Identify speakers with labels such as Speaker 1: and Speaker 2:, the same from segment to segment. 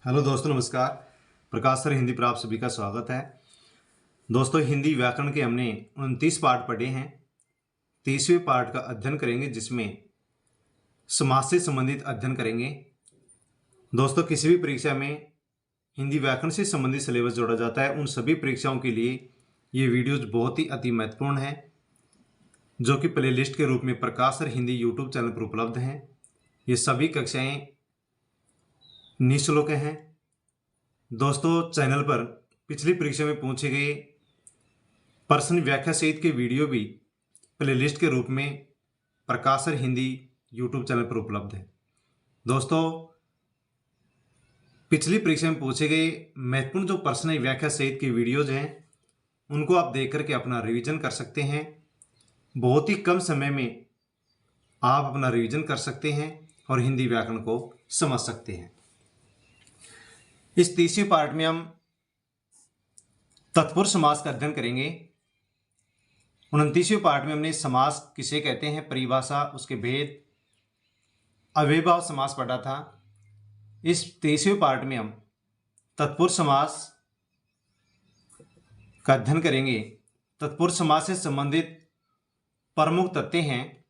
Speaker 1: Hello दोस्तों, नमस्कार। प्रकाश sir Hindi पर आप सभी का स्वागत है। दोस्तों, हिंदी व्याकरण के हमने 29 पाठ पढ़े हैं। 30वें पाठ का अध्ययन करेंगे, जिसमें समास से संबंधित अध्ययन करेंगे। दोस्तों, किसी भी परीक्षा में हिंदी व्याकरण से संबंधित सिलेबस जोड़ा जाता है। उन सभी परीक्षाओं के लिए ये वीडियोज बहुत ही अति महत्वपूर्ण है, जो कि प्लेलिस्ट के रूप में प्रकाश सर हिंदी यूट्यूब चैनल पर उपलब्ध हैं। ये सभी कक्षाएं निःशुल्क हैं। दोस्तों, चैनल पर पिछली परीक्षा में पूछे गए प्रश्न व्याख्या सहित के वीडियो भी प्लेलिस्ट के रूप में प्रकाश सर हिंदी यूट्यूब चैनल पर उपलब्ध है। दोस्तों, पिछली परीक्षा में पूछे गए महत्वपूर्ण जो प्रश्न व्याख्या सहित के वीडियोज हैं, उनको आप देख करके अपना रिवीजन कर सकते हैं। बहुत ही कम समय में आप अपना रिवीजन कर सकते हैं और हिंदी व्याकरण को समझ सकते हैं। इस 30वें पार्ट में हम तत्पुरुष समास का अध्ययन करेंगे। 29वें पार्ट में हमने समास किसे कहते हैं, परिभाषा, उसके भेद, अव्ययभाव समास पढ़ा था। इस 23वें पार्ट में हम तत्पुरुष समास का अध्ययन करेंगे। तत्पुरुष समास से संबंधित प्रमुख तथ्य हैं।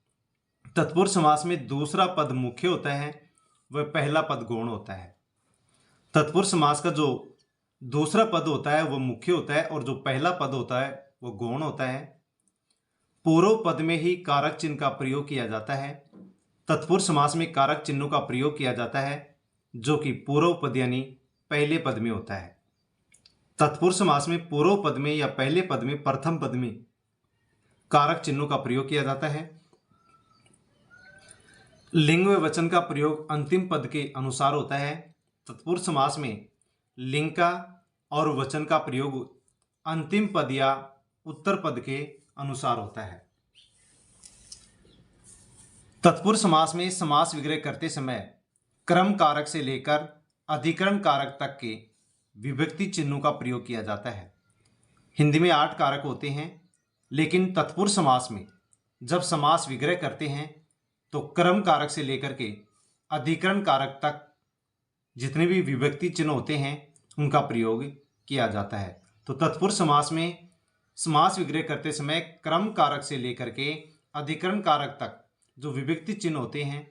Speaker 1: तत्पुरुष समास में दूसरा पद मुख्य होता है, वह पहला पद गौण होता है। तत्पुरुष समास का जो दूसरा पद होता है वह मुख्य होता है और जो पहला पद होता है वह गौण होता है। पूर्व पद में ही कारक चिन्ह का प्रयोग किया जाता है। तत्पुरुष समास में कारक चिन्हों का प्रयोग किया जाता है, जो कि पूर्व पद यानी पहले पद में होता है। तत्पुरुष समास में पूर्व पद में या पहले पद में, प्रथम पद में कारक चिन्हों का प्रयोग किया जाता है। लिंग व वचन का प्रयोग अंतिम पद के अनुसार होता है। तत्पुरुष समास में लिंग का और वचन का प्रयोग अंतिम पद या उत्तर पद के अनुसार होता है। तत्पुरुष समास में समास विग्रह करते समय क्रम कारक से लेकर अधिकरण कारक तक के विभक्ति चिन्हों का प्रयोग किया जाता है। हिंदी में 8 कारक होते हैं, लेकिन तत्पुरुष समास में जब समास विग्रह करते हैं तो क्रम कारक से लेकर के अधिकरण कारक तक जितने भी विभक्ति चिन्ह होते हैं उनका प्रयोग किया जाता है। तो तत्पुरुष समास में समास विग्रह करते समय क्रम कारक से लेकर के अधिकरण कारक तक जो विभक्ति चिन्ह होते हैं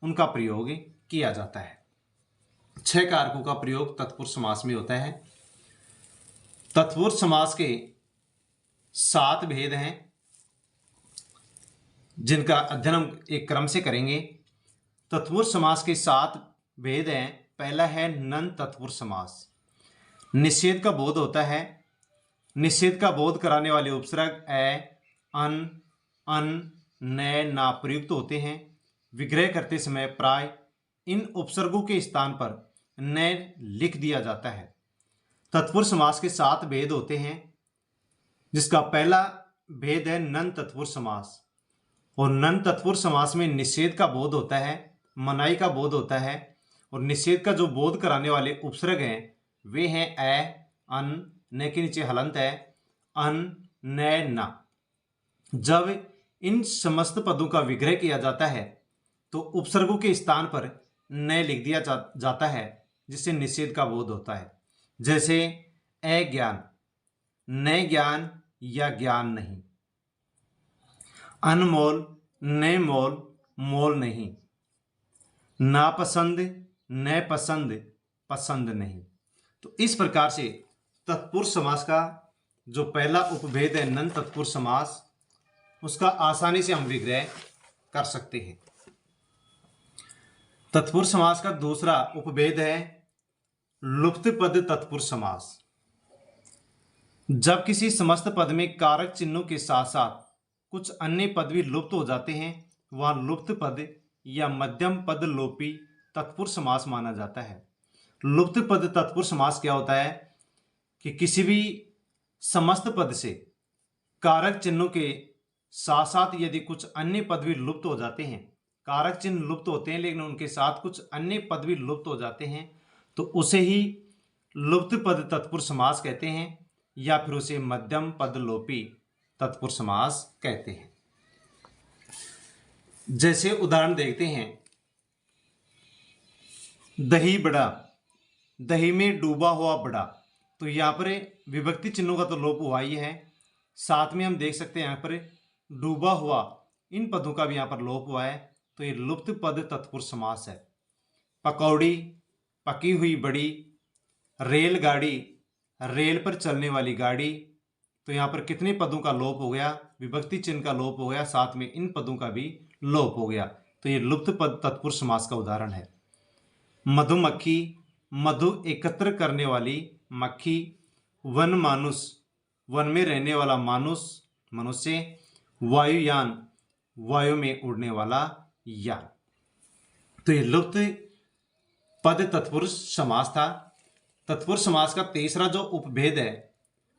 Speaker 1: उनका प्रयोग किया जाता है। 6 कारकों का प्रयोग तत्पुरुष समास में होता है। तत्पुरुष समास के 7 भेद हैं, जिनका अध्ययन हम एक क्रम से करेंगे। तत्पुरुष समास के 7 भेद हैं। पहला है नन तत्पुरुष समास। निषेध का बोध होता है। निषेध का बोध कराने वाले उपसर्ग ए, अन, न, ना प्रयुक्त होते हैं। विग्रह करते समय प्राय इन उपसर्गों के स्थान पर न लिख दिया जाता है। तत्पुरुष समास के 7 भेद होते हैं, जिसका पहला भेद है नन तत्पुरुष समास। और नन तत्पुरुष समास में निषेध का बोध होता है, मनाही का बोध होता है, और निषेध का जो बोध कराने वाले उपसर्ग हैं वे हैं ए, अन, न के नीचे हलंत है, अन, न, ना। जब इन समस्त पदों का विग्रह किया जाता है तो उपसर्गों के स्थान पर न लिख दिया जाता है, जिससे निषेध का बोध होता है। जैसे अज्ञान, न ज्ञान या ज्ञान नहीं। अनमोल, न मोल, मोल नहीं। नापसंद, न पसंद, पसंद नहीं। तो इस प्रकार से तत्पुरुष समास का जो पहला उपभेद है नन तत्पुरुष समास, उसका आसानी से हम विग्रह कर सकते हैं। तत्पुरुष समास का दूसरा उपभेद है लुप्त पद तत्पुरुष समास। जब किसी समस्त पद में कारक चिन्हों के साथ साथ कुछ अन्य पद भी लुप्त हो जाते हैं, वह लुप्त पद या मध्यम पद लोपी तत्पुरुष समास माना जाता है। लुप्त पद तत्पुरुष समास क्या होता है कि किसी भी समस्त पद से कारक चिन्हों के साथ साथ यदि कुछ अन्य पद भी लुप्त हो जाते हैं, कारक चिन्ह लुप्त होते हैं लेकिन उनके साथ कुछ अन्य पद भी लुप्त हो जाते हैं, तो उसे ही लुप्त पद तत्पुरुष समास कहते हैं, या फिर उसे मध्यम पद लोपी तत्पुरुष समास कहते हैं। जैसे उदाहरण देखते हैं, दही बड़ा, दही में डूबा हुआ बड़ा। तो यहाँ पर विभक्ति चिन्हों का तो लोप हुआ ही है, साथ में हम देख सकते हैं यहाँ पर डूबा हुआ, इन पदों का भी यहाँ पर लोप हुआ है। तो ये लुप्त पद तत्पुरुष समास है। पकौड़ी, पकी हुई बड़ी, रेलगाड़ी, रेल पर चलने वाली गाड़ी। तो यहाँ पर कितने पदों का लोप हो गया, विभक्ति चिन्ह का लोप हो गया, साथ में इन पदों का भी लोप हो गया। तो ये लुप्त पद तत्पुरुष समास का उदाहरण है। मधुमक्खी, मधु एकत्र करने वाली मक्खी। वन मानुष, वन में रहने वाला मानुष मनुष्य। वायुयान, वायु में उड़ने वाला यान। तो ये लुप्त पद तत्पुरुष समास था। तत्पुरुष समास का तीसरा जो उपभेद है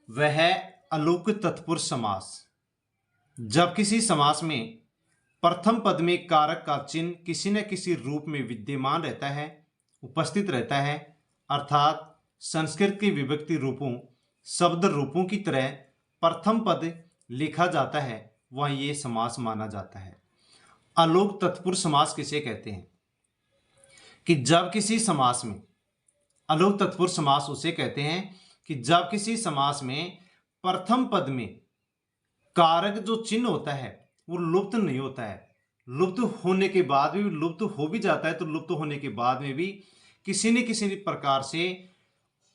Speaker 1: वह है अलुक तत्पुरुष समास। जब किसी समास में प्रथम पद में कारक का चिन्ह किसी न किसी रूप में विद्यमान रहता है, उपस्थित रहता है, अर्थात संस्कृत के विभक्ति रूपों, शब्द रूपों की तरह प्रथम पद लिखा जाता है, वह ये समास माना जाता है। अलुक तत्पुरुष समास किसे कहते हैं कि जब किसी समास में, अलुक तत्पुरुष समास उसे कहते हैं कि जब किसी समास में प्रथम पद में कारक जो चिन्ह होता है वो लुप्त नहीं होता है। लुप्त होने के बाद भी, लुप्त हो भी जाता है तो लुप्त होने के बाद में भी किसी न किसी प्रकार से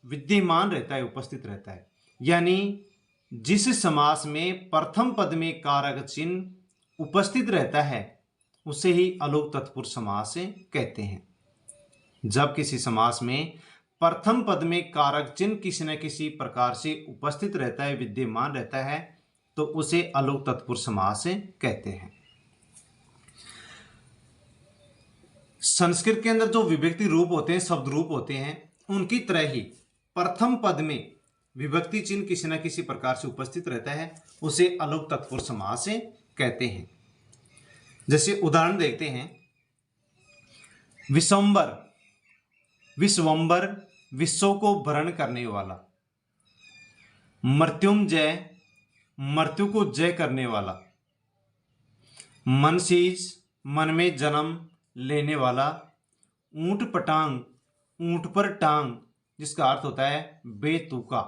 Speaker 1: विद्यमान रहता है, उपस्थित रहता है। यानी जिस समास में प्रथम पद में कारक चिन्ह उपस्थित रहता है उसे ही अलुक तत्पुरुष समास कहते हैं। जब किसी समास में प्रथम पद में कारक चिन्ह किसी न किसी प्रकार से उपस्थित रहता है, विद्यमान रहता है, तो उसे अलुक तत्पुरुष समास कहते हैं। संस्कृत के अंदर जो विभक्ति रूप होते हैं, शब्द रूप होते हैं, उनकी तरह ही प्रथम पद में विभक्ति चिन्ह किसी न किसी प्रकार से उपस्थित रहता है, उसे अलुक तत्पुरुष समास कहते हैं। जैसे उदाहरण देखते हैं, विश्वम्बर, विश्वम्बर विश्व को भरण करने वाला। मृत्युंजय, मृत्यु को जय करने वाला। मनसीज, मन में जन्म लेने वाला। ऊंट पटांग, ऊंट पर टांग, जिसका अर्थ होता है बेतुका।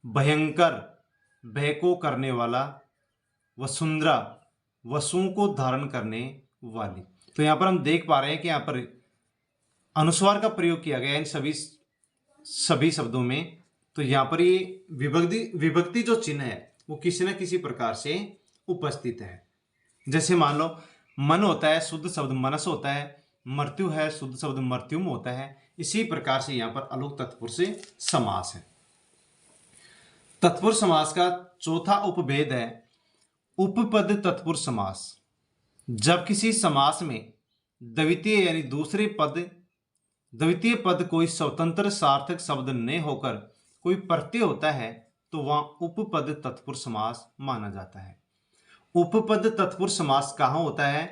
Speaker 1: भयंकर, भय को करने वाला। वसुंधरा, वसुओं को धारण करने वाली। तो यहां पर हम देख पा रहे हैं कि यहां पर अनुस्वार का प्रयोग किया गया इन सभी शब्दों में। तो यहां पर ये विभक्ति जो चिन्ह है वो किसी न किसी प्रकार से उपस्थित है। जैसे मान लो मन होता है, शुद्ध शब्द मनस होता है। मृत्यु है, शुद्ध शब्द मृत्युम होता है। इसी प्रकार से यहां पर अलुक तत्पुरुष समास है। तत्पुरुष समास का चौथा उपभेद है उपपद तत्पुरुष समास। जब किसी समास में द्वितीय यानी दूसरे पद, द्वितीय पद कोई स्वतंत्र सार्थक शब्द न होकर कोई प्रत्यय होता है तो वह उपपद तत्पुरुष समास माना जाता है। उपपद तत्पुरुष समास कहाँ होता है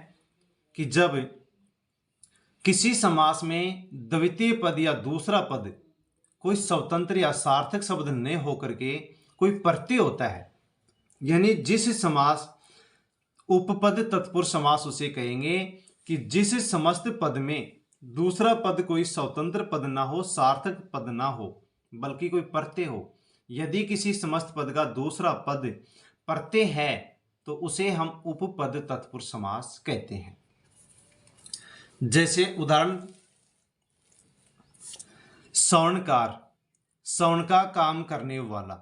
Speaker 1: कि जब किसी समास में द्वितीय पद या दूसरा पद कोई स्वतंत्र या सार्थक शब्द न होकर के कोई प्रत्यय होता है, यानी जिस समास उपपद तत्पुरुष समास उसे कहेंगे कि जिस समस्त पद में दूसरा पद कोई स्वतंत्र पद ना हो, सार्थक पद ना हो, बल्कि कोई प्रत्यय हो। यदि किसी समस्त पद का दूसरा पद प्रत्यय है तो उसे हम उपपद तत्पुरुष समास कहते हैं। जैसे उदाहरण, स्वर्णकार, स्वर्ण का काम करने वाला।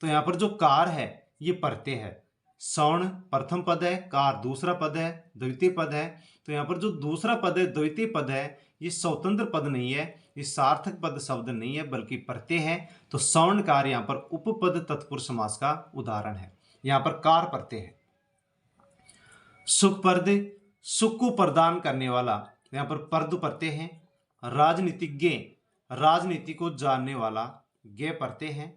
Speaker 1: तो यहां पर जो कार है ये प्रत्यय है। स्वर्ण प्रथम पद है, कार दूसरा पद है, द्वितीय पद है। तो यहां पर जो दूसरा पद है, द्वितीय पद है, ये स्वतंत्र पद नहीं है, ये सार्थक पद शब्द नहीं है, बल्कि प्रत्यय है। तो स्वर्णकार यहां पर उपपद तत्पुरुष समास का उदाहरण है। यहां पर कार प्रत्यय है। सुखप्रद, सुख को प्रदान करने वाला, यहां पर पर्द प्रत्यय है। राजनीतिज्ञ, राजनीति को जानने वाला, ज्ञ प्रत्यय है।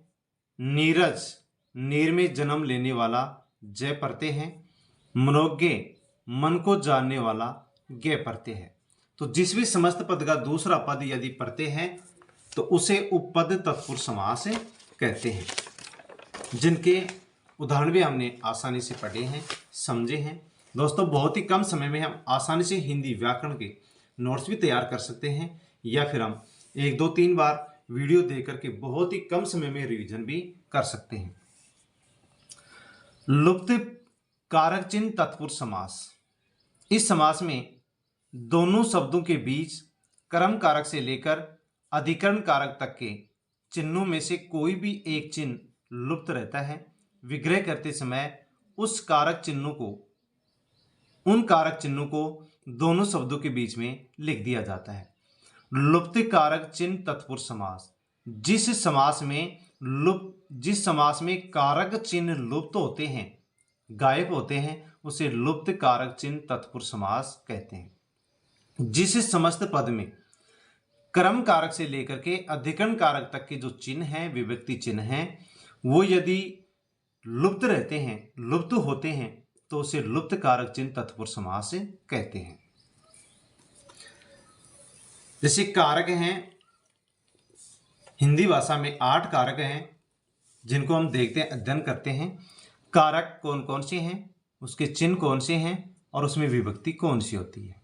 Speaker 1: नीरज, नीर में जन्म लेने वाला, जय प्रत्यय है। मनोज्ञ, मन को जानने वाला, ज्ञ प्रत्यय है। तो जिस भी समस्त पद का दूसरा पद यदि प्रत्यय है तो उसे उपपद तत्पुरुष समास कहते हैं, जिनके उदाहरण भी हमने आसानी से पढ़े हैं, समझे हैं। दोस्तों, बहुत ही कम समय में हम आसानी से हिंदी व्याकरण के नोट्स भी तैयार कर सकते हैं, या फिर हम 1 2 3 बार वीडियो देख करके बहुत ही कम समय में रिवीजन भी कर सकते हैं। लुप्त कारक चिन्ह तत्पुरुष समास। इस समास में दोनों शब्दों के बीच कर्म कारक से लेकर अधिकरण कारक तक के चिन्हों में से कोई भी एक चिन्ह लुप्त रहता है। विग्रह करते समय उन कारक चिन्हों को दोनों शब्दों के बीच में लिख दिया जाता है। लुप्त कारक चिन्ह तत्पुरुष समास। जिस समास में कारक चिन्ह लुप्त होते हैं, गायब होते हैं, उसे लुप्त कारक चिन्ह तत्पुरुष समास कहते हैं। जिस समस्त पद में कर्म कारक से लेकर के अधिकरण कारक तक के जो चिन्ह हैं, विभक्ति चिन्ह हैं, वो यदि लुप्त रहते हैं, लुप्त होते हैं, तो उसे लुप्त कारक चिन्ह तत्पुरुष समास कहते हैं। जैसे कारक हैं, हिंदी भाषा में 8 कारक हैं जिनको हम देखते हैं, अध्ययन करते हैं। कारक कौन कौन से हैं, उसके चिन्ह कौन से हैं और उसमें विभक्ति कौन सी होती है।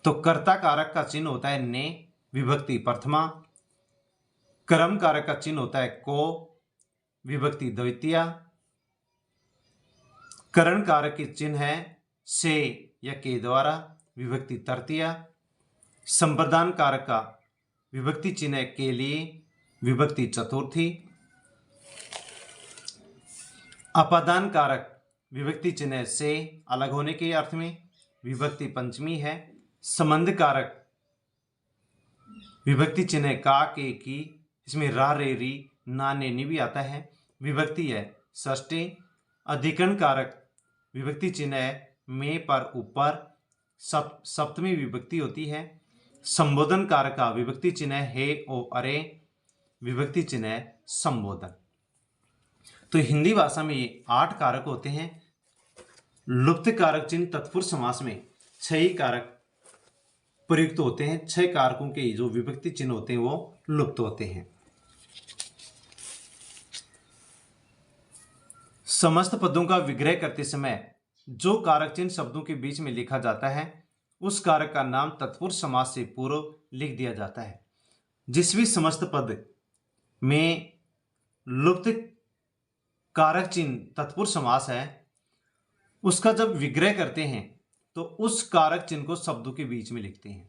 Speaker 1: तो कर्ता कारक का चिन्ह होता है ने, विभक्ति प्रथमा। कर्म कारक का चिन्ह होता है को, विभक्ति द्वितीया। करण कारक के चिन्ह है से या के द्वारा, विभक्ति तृतीया। संप्रदान कारक का विभक्ति चिन्ह है के लिए, विभक्ति चतुर्थी। अपादान कारक विभक्ति चिन्ह है से, अलग होने के अर्थ में, विभक्ति पंचमी है। संबंध कारक विभक्ति चिन्ह है का, के, की, इसमें रा, रे, री, ना, ने, नी भी आता है, विभक्ति है षष्ठी। अधिकरण कारक विभक्ति चिन्ह है में, पर, ऊपर, सप्तमी विभक्ति होती है। संबोधन कारक का विभक्ति चिन्ह है हे, ओ, अरे, विभक्ति चिन्ह है संबोधन। तो हिंदी भाषा में ये 8 कारक होते हैं। लुप्त कारक चिन्ह तत्पुरुष समास में 6 ही कारक प्रयुक्त होते हैं। 6 कारकों के जो विभक्ति चिन्ह होते हैं वो लुप्त होते हैं। समस्त पदों का विग्रह करते समय जो कारक चिन्ह शब्दों के बीच में लिखा जाता है, उस कारक का नाम तत्पुरुष समास से पूर्व लिख दिया जाता है। जिस भी समस्त पद में लुप्त कारक चिन्ह तत्पुरुष समास है, उसका जब विग्रह करते हैं तो उस कारक चिन्ह को शब्दों के बीच में लिखते हैं।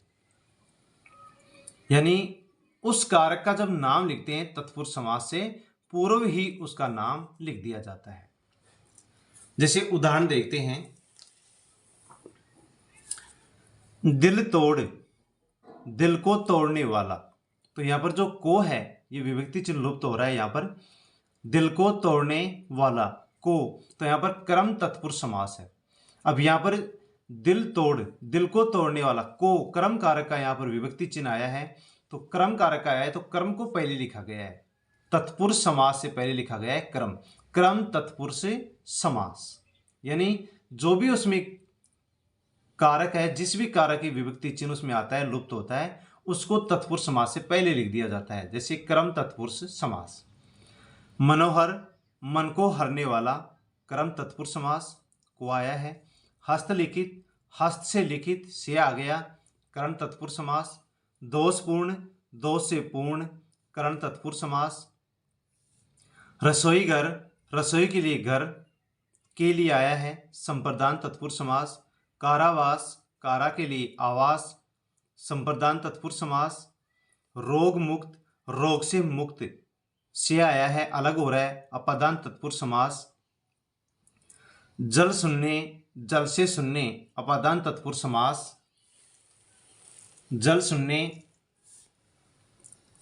Speaker 1: यानी उस कारक का जब नाम लिखते हैं तत्पुरुष समास से पूर्व ही उसका नाम लिख दिया जाता है। जैसे उदाहरण देखते हैं, दिल तोड़, दिल को तोड़ने वाला। तो यहां पर जो को है ये विभक्ति चिन्ह लुप्त हो रहा है। यहां पर दिल को तोड़ने वाला को, तो यहां पर कर्म तत्पुरुष समास है। अब यहां पर दिल तोड़, दिल को तोड़ने वाला को, कर्म कारक का यहां पर विभक्ति चिन्ह आया है। तो कर्म कारक आया है तो कर्म को पहले लिखा गया है, तत्पुरुष समास से पहले लिखा गया है क्रम, क्रम तत्पुरुष समास। यानी जो भी उसमें कारक है, जिस भी कारक की विभक्ति चिन्ह उसमें आता है, लुप्त होता है, उसको तत्पुरुष समास से पहले लिख दिया जाता है। जैसे क्रम तत्पुरुष समास। मनोहर, मन को हरने वाला, क्रम तत्पुरुष समास को आया है। हस्तलिखित, हस्त से लिखित से आ गया, क्रम तत्पुरुष समास। दोषपूर्ण, दोष से पूर्ण, क्रम तत्पुरुष समास। रसोई घर, रसोई के लिए घर के लिए आया है, संप्रदान तत्पुरुष समास। कारावास, कारा के लिए आवास, संप्रदान तत्पुरुष समास। रोग मुक्त, रोग से मुक्त से आया है, अलग हो रहा है, अपादान तत्पुरुष समास। जल सुनने, जल से सुनने, अपादान तत्पुरुष समास। जल सुनने,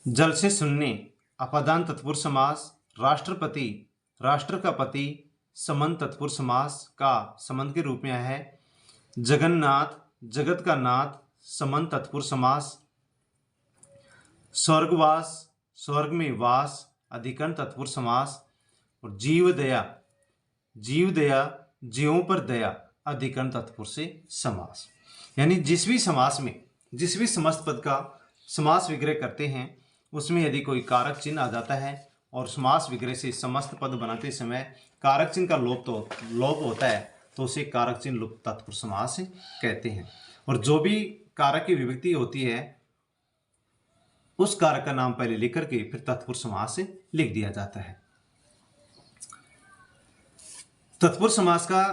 Speaker 1: जल से सुनने, अपादान तत्पुरुष समास। राष्ट्रपति, राष्ट्र का पति, संबंध तत्पुरुष समास का संबंध के रूप में आया है। जगन्नाथ, जगत का नाथ, संबंध तत्पुरुष समास। स्वर्गवास, स्वर्ग में वास, अधिकरण तत्पुरुष समास। और जीव दया, जीव दया, जीवों पर दया, अधिकरण तत्पुरुष समास। यानी जिस भी समास में, जिस भी समस्त पद का समास विग्रह करते हैं, उसमें यदि कोई कारक चिन्ह आ जाता है और समास विग्रह से समस्त पद बनाते समय कारक चिन्ह का लोप होता है, तो उसे कारक चिन्ह लुप्त तत्पुरुष समास कहते हैं। और जो भी कारक की विभक्ति होती है उस कारक का नाम पहले लिख करके फिर तत्पुरुष समास से लिख दिया जाता है। तत्पुरुष समास का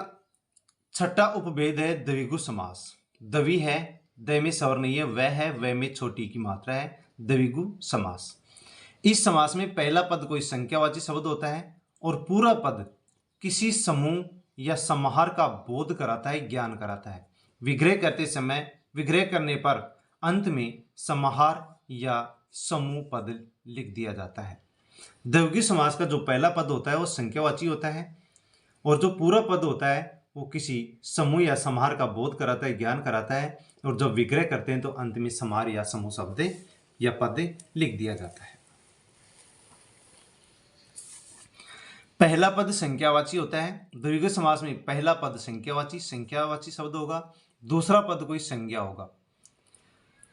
Speaker 1: छठा उपभेद है द्विगु समास। द्वि है, द में स्वर नहीं है, वह है, वह में छोटी की मात्रा है, द्विगु समास। इस समास में पहला पद कोई संख्यावाची शब्द होता है और पूरा पद किसी समूह या समाहार का बोध कराता है, ज्ञान कराता है। विग्रह करते समय विग्रह करने पर अंत में समाहार या समूह पद लिख दिया जाता है। द्विगु समास का जो पहला पद होता है वो संख्यावाची होता है और जो पूरा पद होता है वो किसी समूह या समाहार का बोध कराता है, ज्ञान कराता है। और जब विग्रह करते हैं तो अंत में समाहार या समूह शब्द या पद लिख दिया जाता है। पहला पद संख्यावाची होता है। द्विगु समास में पहला पद संख्यावाची शब्द होगा, दूसरा पद कोई संज्ञा होगा।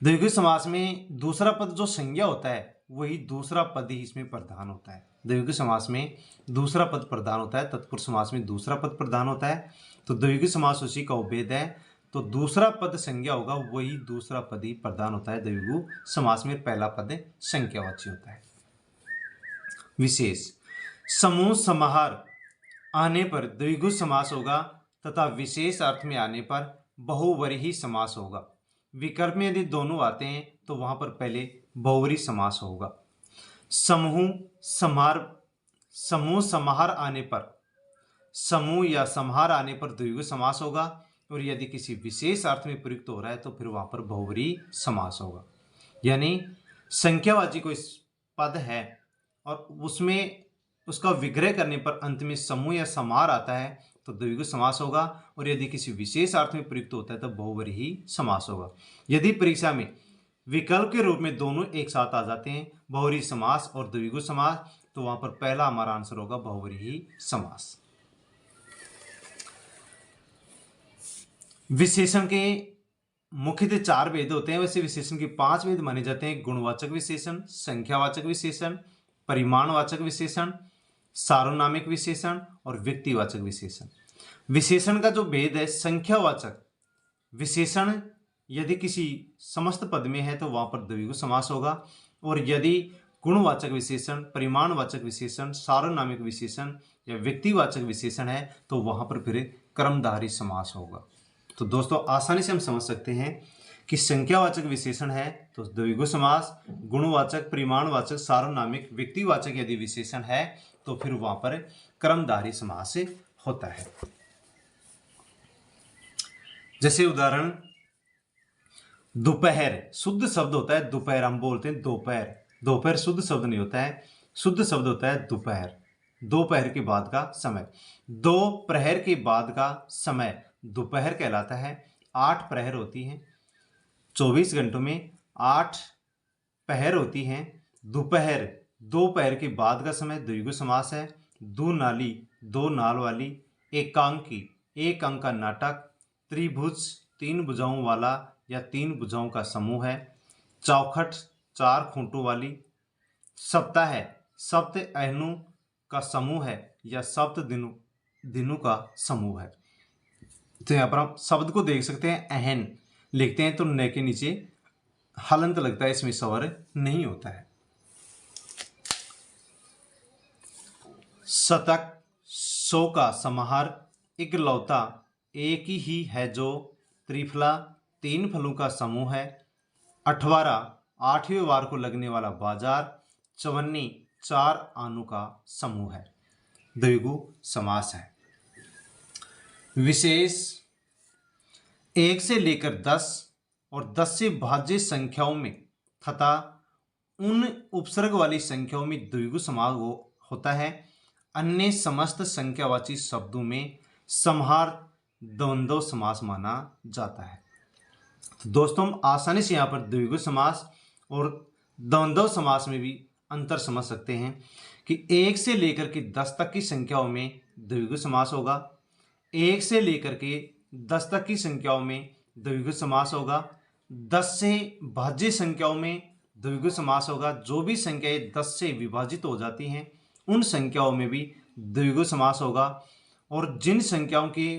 Speaker 1: द्विगु समास में दूसरा पद जो संज्ञा होता है वही दूसरा पद ही इसमें प्रधान होता है। द्विगु समास में दूसरा पद प्रधान होता है, तत्पुरुष समास में दूसरा पद प्रधान होता है। तो द्विगु समास उसी का उपभेद है। तो दूसरा पद संज्ञा होगा, वही दूसरा पद ही प्रधान होता है। द्विगु समास में पहला पद संख्यावाची होता है। विशेष समूह समाहार आने पर द्विगु समास होगा तथा विशेष अर्थ में आने पर बहुवरी समास होगा। विकल्प में यदि दोनों आते हैं तो वहां पर पहले बहुवरी समास होगा। समूह समाहार आने पर, समूह या समाहार आने पर द्विगु समास होगा और यदि किसी विशेष अर्थ में प्रयुक्त हो रहा है तो फिर वहां पर बहुवरी समास होगा। यानी संख्यावाची कोई पद है और उसमें उसका विग्रह करने पर अंत में समूह या समाहार आता है तो द्विगु समास होगा और यदि किसी विशेष अर्थ में प्रयुक्त होता है तो बहुवरी ही समास होगा। यदि परीक्षा में विकल्प के रूप में दोनों एक साथ आ जाते हैं, बहुवरी समास और द्विगु समास, तो वहां पर पहला हमारा आंसर होगा बहुवरी ही समास। विशेषण के मुख्यतः 4 भेद होते हैं, वैसे विशेषण के 5 भेद माने जाते हैं। गुणवाचक विशेषण, संख्यावाचक विशेषण, परिमाणवाचक विशेषण, सार्वनामिक विशेषण और व्यक्तिवाचक विशेषण। विशेषण का जो भेद है, संख्यावाचक विशेषण यदि किसी समस्त पद में है तो वहां पर द्विगु समास होगा और यदि गुणवाचक विशेषण, परिमाणवाचक विशेषण, सार्वनामिक विशेषण या व्यक्तिवाचक विशेषण है तो वहां पर फिर क्रमधारी समास होगा। तो दोस्तों आसानी से हम समझ सकते हैं कि संख्यावाचक विशेषण है तो द्विगु समास, गुणवाचक, परिमाणवाचक, सार्वनामिक, व्यक्तिवाचक यदि विशेषण है तो फिर वहां पर क्रमधारी समास होता है। जैसे उदाहरण दोपहर शुद्ध शब्द होता है, दोपहर हम बोलते हैं दोपहर, दोपहर शुद्ध शब्द नहीं होता है, शुद्ध शब्द होता है दोपहर, दोपहर के बाद का समय। दो प्रहर के बाद का समय दोपहर कहलाता है। 8 प्रहर होती हैं, 24 घंटों में 8 पहर होती हैं। दोपहर, दोपहर के बाद का समय द्विगु समास है। दो नाली, दो नाल वाली। एकांकी, एक अंक का नाटक। त्रिभुज, 3 भुजाओं वाला या 3 भुजाओं का समूह है। चौखट, 4 खूंटों वाली। सप्ताह, सप्त अहनु का समूह है या सप्त दिनों का समूह है। तो यहाँ पर हम शब्द को देख सकते हैं, अहन लिखते हैं तो न के नीचे हलंत लगता है, इसमें स्वर नहीं होता है। शतक, 100 का समाहार। इकलौता, एक ही है जो। त्रिफला, 3 फलों का समूह है। 18, 8वें वार को लगने वाला बाजार। चवन्नी, 4 आनों का समूह है। द्विगु समास है। विशेष 1 से लेकर 10 और 10 से भाज्य संख्याओं में तथा उन उपसर्ग वाली संख्याओं में द्विगु समास होता है। अन्य समस्त संख्यावाची शब्दों में समाहार द्वंद्व समास माना जाता है। तो दोस्तों हम आसानी से यहाँ पर द्विगु समास और द्वंद्व समास में भी अंतर समझ सकते हैं कि 1 से लेकर के 10 तक की संख्याओं में द्विगु समास होगा। 1 से लेकर के 10 तक की संख्याओं में द्विगु समास होगा। 10 से भाज्य संख्याओं में द्विगु समास होगा। जो भी संख्याएं 10 से विभाजित हो जाती हैं उन संख्याओं में भी द्विगु समास होगा। और जिन संख्याओं के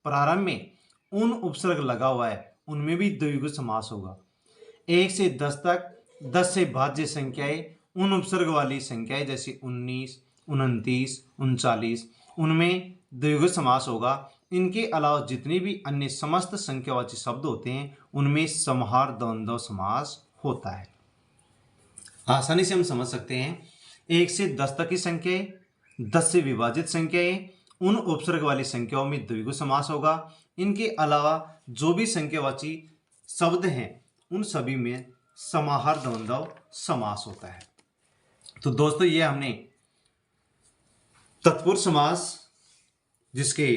Speaker 1: प्रारंभ में उन उपसर्ग लगा हुआ है उनमें भी द्विगु समास होगा। 1 से 10 तक 10 से भाज्य संख्याएं उन उपसर्ग वाली संख्याएं जैसे 19, 29, 39 उनमें द्विगु समास होगा। इनके अलावा जितने भी अन्य समस्त संख्यावाची शब्द होते हैं उनमें समाहार द्वंद्व समास होता है। आसानी से हम समझ सकते हैं 1 से 10 तक की संख्याएं, 10 से विभाजित संख्याएं, उन उपसर्ग वाली संख्याओं में द्विगु समास होगा। इनके अलावा जो भी संख्यावाची शब्द हैं उन सभी में समाहार द्वंद्व समास होता है। तो दोस्तों ये हमने तत्पुरुष समास जिसके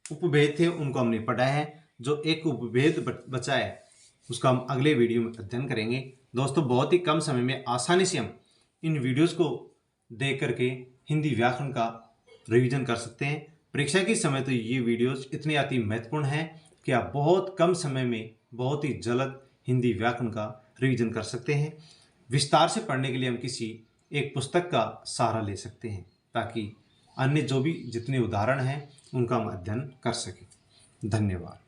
Speaker 1: उपभेद थे उनको हमने पढ़ा है। जो एक उपभेद बचा है उसका हम अगले वीडियो में अध्ययन करेंगे। दोस्तों बहुत ही कम समय में आसानी से हम इन वीडियोस को देख करके हिंदी व्याकरण का रिवीजन कर सकते हैं। परीक्षा के समय तो ये वीडियोस इतनी अति महत्वपूर्ण हैं कि आप बहुत कम समय में बहुत ही जल्द हिंदी व्याकरण का रिवीजन कर सकते हैं। विस्तार से पढ़ने के लिए हम किसी एक पुस्तक का सहारा ले सकते हैं ताकि अन्य जो भी जितने उदाहरण हैं उनका हम अध्ययन कर सकें। धन्यवाद।